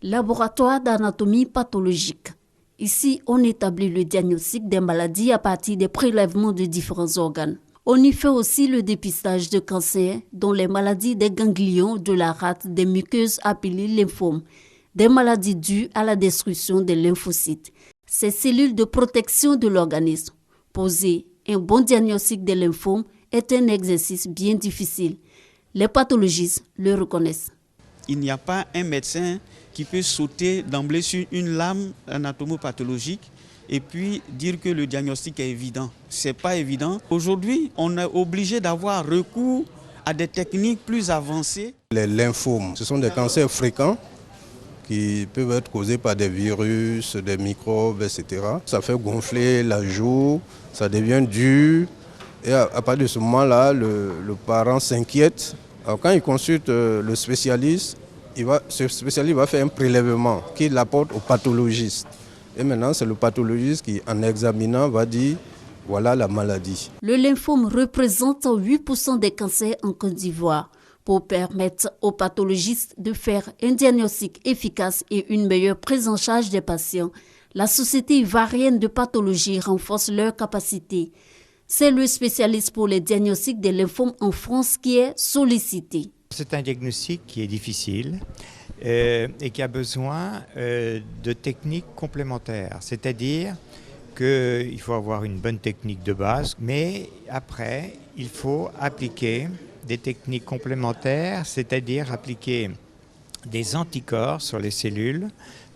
Laboratoire d'anatomie pathologique. Ici, on établit le diagnostic des maladies à partir des prélèvements de différents organes. On y fait aussi le dépistage de cancers, dont les maladies des ganglions, de la rate, des muqueuses appelées lymphomes, des maladies dues à la destruction des lymphocytes, ces cellules de protection de l'organisme. Poser un bon diagnostic des lymphomes est un exercice bien difficile. Les pathologistes le reconnaissent. Il n'y a pas un médecin qui peut sauter d'emblée sur une lame anatomopathologique et puis dire que le diagnostic est évident. Ce n'est pas évident. Aujourd'hui, on est obligé d'avoir recours à des techniques plus avancées. Les lymphomes, ce sont des cancers fréquents qui peuvent être causés par des virus, des microbes, etc. Ça fait gonfler la joue, ça devient dur. Et à partir de ce moment-là, le parent s'inquiète. Alors quand il consulte le spécialiste, ce spécialiste va faire un prélèvement qu'il l'apporte au pathologiste. Et maintenant, c'est le pathologiste qui, en examinant, va dire voilà la maladie. Le lymphome représente 8% des cancers en Côte d'Ivoire. Pour permettre aux pathologistes de faire un diagnostic efficace et une meilleure prise en charge des patients, la Société ivoirienne de pathologie renforce leurs capacités. C'est le spécialiste pour les diagnostics des lymphomes en France qui est sollicité. C'est un diagnostic qui est difficile et qui a besoin de techniques complémentaires. C'est-à-dire qu'il faut avoir une bonne technique de base, mais après, il faut appliquer des techniques complémentaires, c'est-à-dire appliquer des anticorps sur les cellules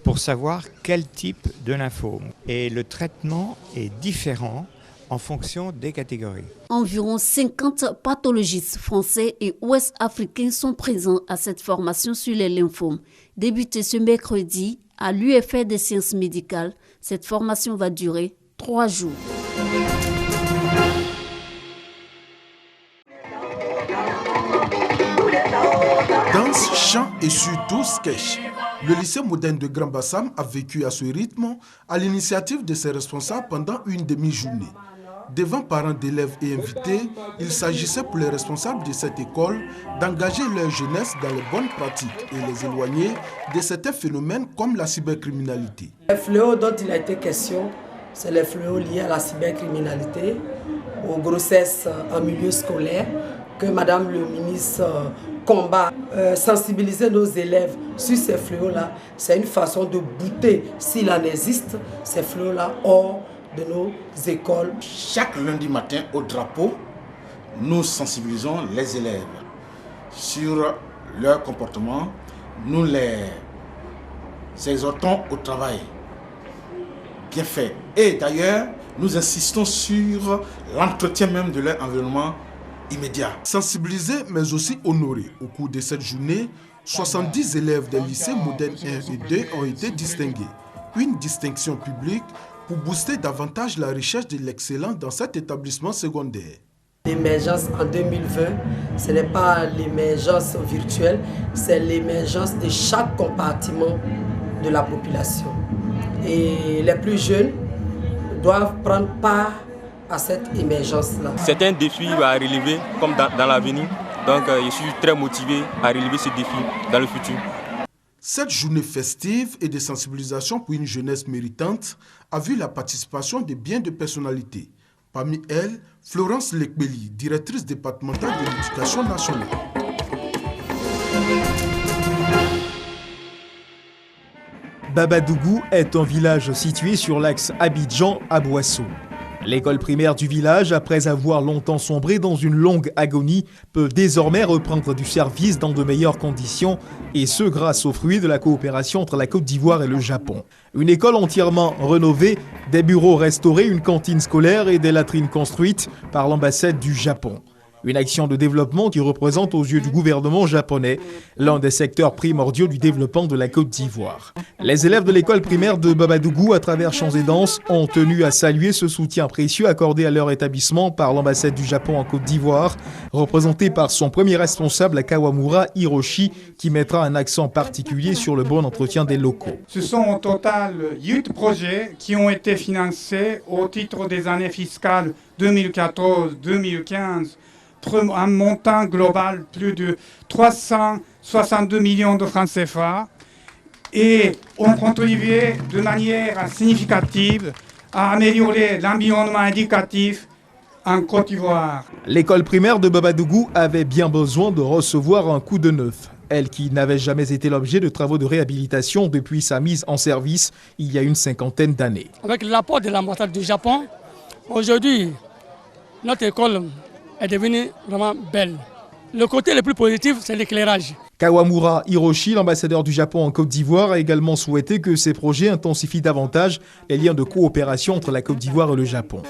pour savoir quel type de lymphome. Et le traitement est différent en fonction des catégories. Environ 50 pathologistes français et ouest-africains sont présents à cette formation sur les lymphomes. Débutée ce mercredi à l'UFR des sciences médicales, cette formation va durer 3 jours. Danse, chant et surtout sketch. Le lycée moderne de Grand Bassam a vécu à ce rythme à l'initiative de ses responsables pendant une demi-journée. Devant parents d'élèves et invités, il s'agissait pour les responsables de cette école d'engager leur jeunesse dans les bonnes pratiques et les éloigner de certains phénomènes comme la cybercriminalité. Les fléaux dont il a été question, c'est les fléaux liés à la cybercriminalité, aux grossesses en milieu scolaire, que Madame le ministre combat. Sensibiliser nos élèves sur ces fléaux-là, c'est une façon de bouter, s'il en existe, ces fléaux-là hors de nos écoles. Chaque lundi matin au drapeau, nous sensibilisons les élèves sur leur comportement. Nous les exhortons au travail bien fait. Et d'ailleurs, nous insistons sur l'entretien même de leur environnement immédiat. Sensibiliser mais aussi honorer. Au cours de cette journée, 70 élèves des lycées modernes 1 et 2 ont été distingués. Une distinction publique pour booster davantage la recherche de l'excellence dans cet établissement secondaire. L'émergence en 2020, ce n'est pas l'émergence virtuelle, c'est l'émergence de chaque compartiment de la population. Et les plus jeunes doivent prendre part à cette émergence-là. C'est un défi à relever comme dans l'avenir, donc je suis très motivé à relever ce défi dans le futur. Cette journée festive et de sensibilisation pour une jeunesse méritante a vu la participation de bien de personnalités. Parmi elles, Florence Lekbeli, directrice départementale de l'éducation nationale. Babadougou est un village situé sur l'axe Abidjan-Abouasso. L'école primaire du village, après avoir longtemps sombré dans une longue agonie, peut désormais reprendre du service dans de meilleures conditions, et ce grâce aux fruits de la coopération entre la Côte d'Ivoire et le Japon. Une école entièrement rénovée, des bureaux restaurés, une cantine scolaire et des latrines construites par l'ambassade du Japon. Une action de développement qui représente aux yeux du gouvernement japonais l'un des secteurs primordiaux du développement de la Côte d'Ivoire. Les élèves de l'école primaire de Babadougou, à travers chants et danses, ont tenu à saluer ce soutien précieux accordé à leur établissement par l'ambassade du Japon en Côte d'Ivoire, représentée par son premier responsable, Kawamura Hiroshi, qui mettra un accent particulier sur le bon entretien des locaux. Ce sont au total 8 projets qui ont été financés au titre des années fiscales 2014-2015, un montant global plus de 362 millions de francs CFA. et ont contribué de manière significative à améliorer l'environnement éducatif en Côte d'Ivoire. L'école primaire de Babadougou avait bien besoin de recevoir un coup de neuf. Elle qui n'avait jamais été l'objet de travaux de réhabilitation depuis sa mise en service il y a une cinquantaine d'années. Avec l'apport de l'ambassade du Japon, aujourd'hui, notre école est devenue vraiment belle. Le côté le plus positif, c'est l'éclairage. Kawamura Hiroshi, l'ambassadeur du Japon en Côte d'Ivoire, a également souhaité que ces projets intensifient davantage les liens de coopération entre la Côte d'Ivoire et le Japon.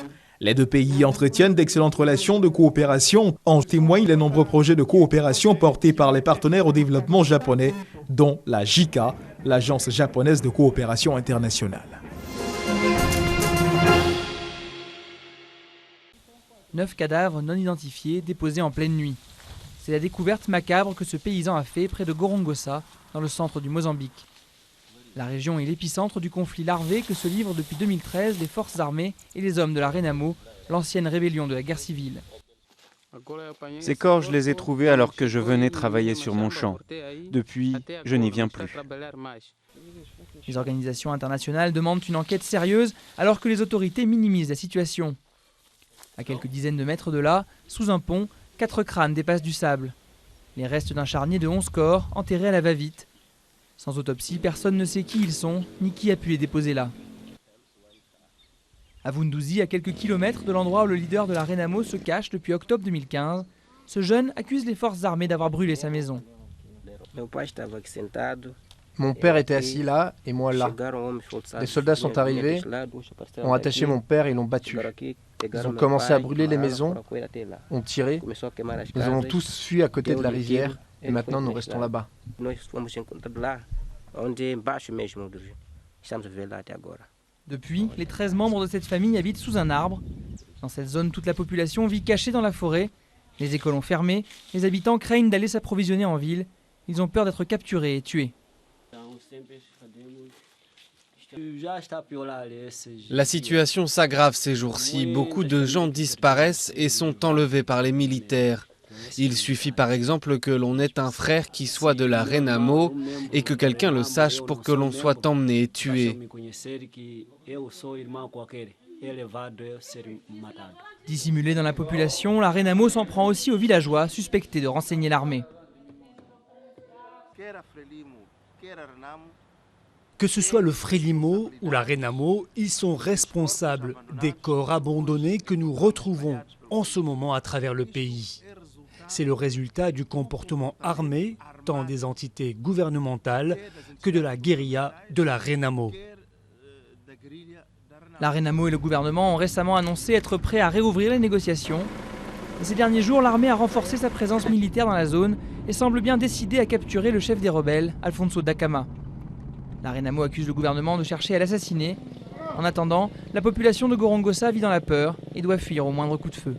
Les deux pays entretiennent d'excellentes relations de coopération. En témoignent les nombreux projets de coopération portés par les partenaires au développement japonais, dont la JICA, l'Agence japonaise de coopération internationale. 9 cadavres non identifiés déposés en pleine nuit. C'est la découverte macabre que ce paysan a fait près de Gorongosa, dans le centre du Mozambique. La région est l'épicentre du conflit larvé que se livrent depuis 2013 les forces armées et les hommes de la Renamo, l'ancienne rébellion de la guerre civile. Ces corps, je les ai trouvés alors que je venais travailler sur mon champ. Depuis, je n'y viens plus. Les organisations internationales demandent une enquête sérieuse alors que les autorités minimisent la situation. À quelques dizaines de mètres de là, sous un pont, 4 crânes dépassent du sable. Les restes d'un charnier de 11 corps enterrés à la va-vite. Sans autopsie, personne ne sait qui ils sont, ni qui a pu les déposer là. À Vundouzi, à quelques kilomètres de l'endroit où le leader de la Renamo se cache depuis octobre 2015, ce jeune accuse les forces armées d'avoir brûlé sa maison. Mon père était assis là et moi là. Les soldats sont arrivés, ont attaché mon père et l'ont battu. Ils ont commencé à brûler les maisons, ont tiré. Nous avons tous fui à côté de la rivière et maintenant nous restons là-bas. Depuis, les 13 membres de cette famille habitent sous un arbre. Dans cette zone, toute la population vit cachée dans la forêt. Les écoles ont fermé, les habitants craignent d'aller s'approvisionner en ville. Ils ont peur d'être capturés et tués. La situation s'aggrave ces jours-ci. Beaucoup de gens disparaissent et sont enlevés par les militaires. Il suffit par exemple que l'on ait un frère qui soit de la Renamo et que quelqu'un le sache pour que l'on soit emmené et tué. Dissimulée dans la population, la Renamo s'en prend aussi aux villageois suspectés de renseigner l'armée. Que ce soit le Frélimo ou la Renamo, ils sont responsables des corps abandonnés que nous retrouvons en ce moment à travers le pays. C'est le résultat du comportement armé, tant des entités gouvernementales que de la guérilla de la Renamo. La Renamo et le gouvernement ont récemment annoncé être prêts à réouvrir les négociations. Ces derniers jours, l'armée a renforcé sa présence militaire dans la zone et semble bien décidée à capturer le chef des rebelles, Alfonso Dacama. La Renamo accuse le gouvernement de chercher à l'assassiner. En attendant, la population de Gorongosa vit dans la peur et doit fuir au moindre coup de feu.